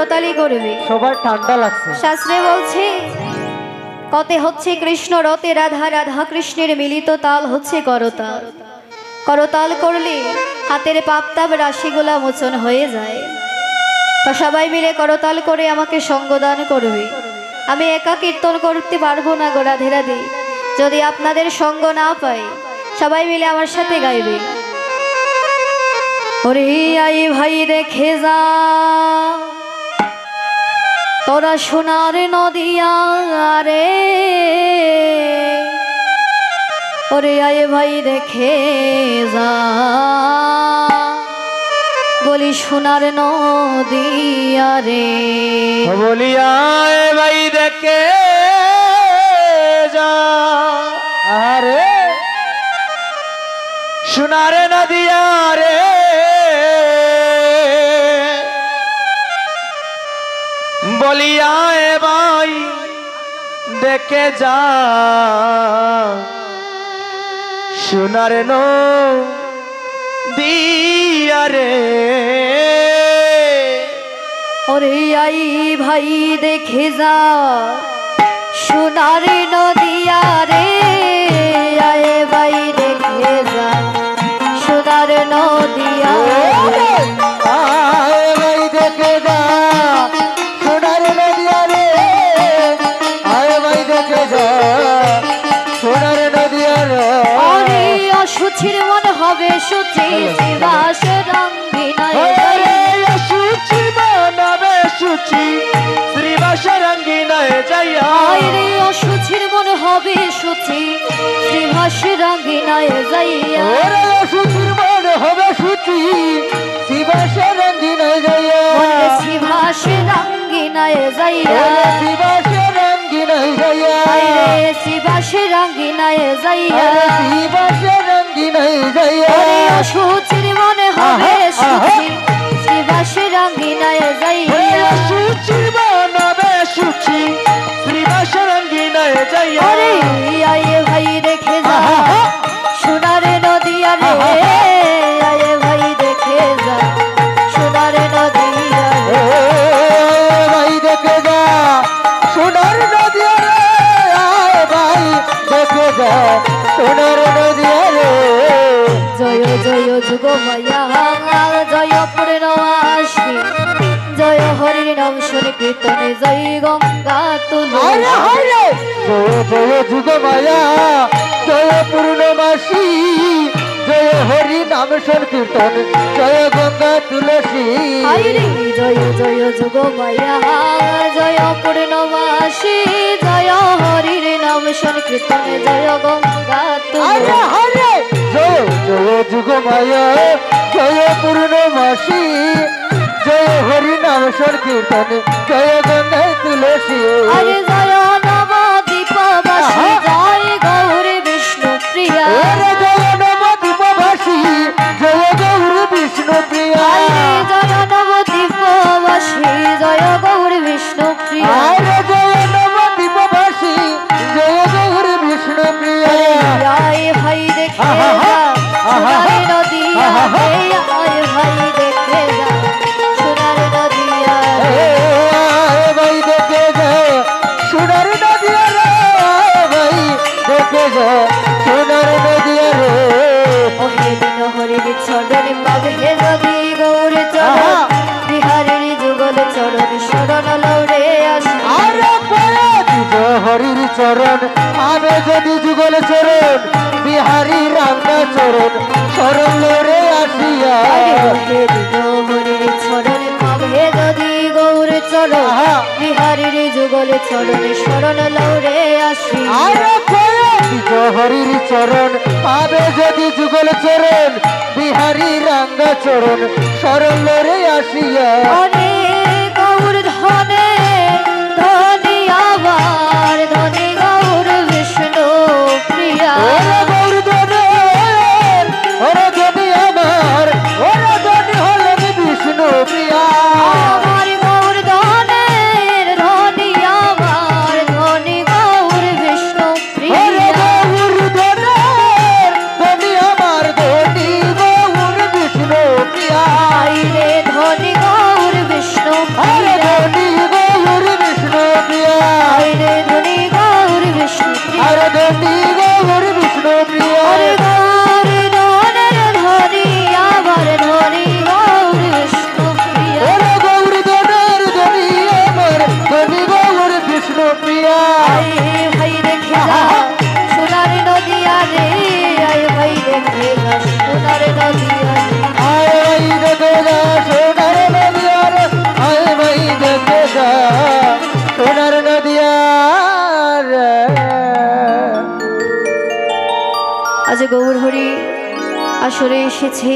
করতালি করবে। সবার ঠান্ডা লাগছে। শাস্ত্রে বলছে কতে হচ্ছে কৃষ্ণ রতে রাধা, রাধা কৃষ্ণের মিলিত তাল হচ্ছে করতাল। করতাল করলে হাতের পাপতাপ রাশিগুলা মোচন হয়ে যায়। তো সবাই মিলে করতাল করে আমাকে সঙ্গদান করবে। আমি একা কীর্তন করতে পারবো না গো রাধে রাধে, যদি আপনাদের সঙ্গ না পাই সবাই মিলে আমার সাথে গাইবে। ওরে আই ভাই দেখে যা তোরা সোনার নদিয়া রে, ওরে আয় ভাই দেখে যা বলি সোনার নদিয়া রে, বলি আয় ভাই দেখে যা আরে সোনার নদিয়া রে, বলি আয় ভাই দেখে যা সোনার নদিয়া রে, ওরে আই ভাই দেখে যা সোনার নদিয়া রে, আয় ভাই দেখে যা সোনার নদিয়া রে, আয় ভাই দেখে যা সোনার নদিয়া রে, আয় ভাই দেখে যা সোনার নদিয়া রে, ওরে অসুচির মন হবে সুচি শ্রীবাস রঙ্গিনায় সুচি বানাবে সুচি শ্রীবাস রঙ্গিনায় যাইয়া, রে অসুচির মন হবে সুচি শ্রীবাস রঙ্গিনায় যাইয়া, ওরে সুচির মন হবে সুচি শ্রীবাস রঙ্গিনায় যাইয়া, শ্রীবাস রঙ্গিনায় যাইয়া, শ্রীবাস রঙ্গিনায় যাইয়া, রে শ্রীবাস রঙ্গিনায় যাইয়া, শ্রীবাস রঙ্গিনায় যাইয়া, অসুচির মন হবে সুচি শ্রীবাস রঙ্গিনায় যাইয়া, সুচি বানাবে সুচি শ্রীবাস রঙ্গিনায় যাইয়া, ওরে আয় ভাই দেখে যা সোনার নদিয়া রে, আয় ভাই দেখে যা সোনার নদিয়া রে, ভাই দেখে যা সোনার নদিয়া রে, আয় ভাই দেখে যা সোনার নদিয়া রে, জয় জয় যুগ মায়া জয় পূর্ণমাসী, জয় হরির নাম শুনে কীর্তনে জয় গঙ্গা তুলো, জয় জয় যুগ মায়া জয় পূর্ণমাসী, জয় হরি নাম সংকীর্তন জয় গঙ্গা তুলসী, জয় জয় যুগ মায়া জয় পূর্ণমাসী, জয় হরির নাম সংকীর্তনে জয় গঙ্গা তুলো, জয় জয় যুগ মায়া জয় পূর্ণমাসী, জয় হরি নাম সংকীর্তন জয় গঙ্গা তুলসী, আরে জয় নবদ্বীপবাসী জয় গৌর বিষ্ণু প্রিয়া, জয় নবদ্বীপবাসী জয় গৌর বিষ্ণু প্রিয়া, জয় নবদ্বীপবাসী জয় গৌর বিষ্ণু প্রিয়া, জয় নবদ্বীপবাসী জয় গৌর বিষ্ণু প্রিয়া, আয় ভাই দেখে যা সোনার নদিয়া রে, আয় ভাই দেখে যা সোনার নদিয়া রে, ভাই দেখে যা সোনার নদিয়া রে, ভাই দেখে যা সোনার নদিয়া রে, ওহে দিন হরির চরণ পাবে যদি গৌর চরণ, বিহারের যুগল চরণ শরণ লৌরে আসি, হরির চরণ আবে যদি যুগল চরণ, বিহারী রাঙ্গা চরণ শরণ লরে আসিয়া, ওহে দিন হরির চরণ পাবে যদি গৌর চরণ, বিহারের যুগল চরণ শরণ লৌরে আসি, হরির চরণ পাবে যদি যুগল চরণ, বিহারী রাঙ্গা চরণ শরণ লরে আসিয়া, অনেক গৌর ধনে ধনী আবার ধনী গৌর বিষ্ণু প্রিয়া, গৌর ধনে ওরে ধনী আমার, ওরে ধনী হলেন বিষ্ণু প্রিয়া, আমার গৌর ধনের ধনী আমার ধনী গৌর বিষ্ণু প্রিয়া, গৌর ধনের ধনী আমার ধনী গৌর বিষ্ণু প্রিয়া, রে ধনী গৌর বিষ্ণু আসরে এসেছে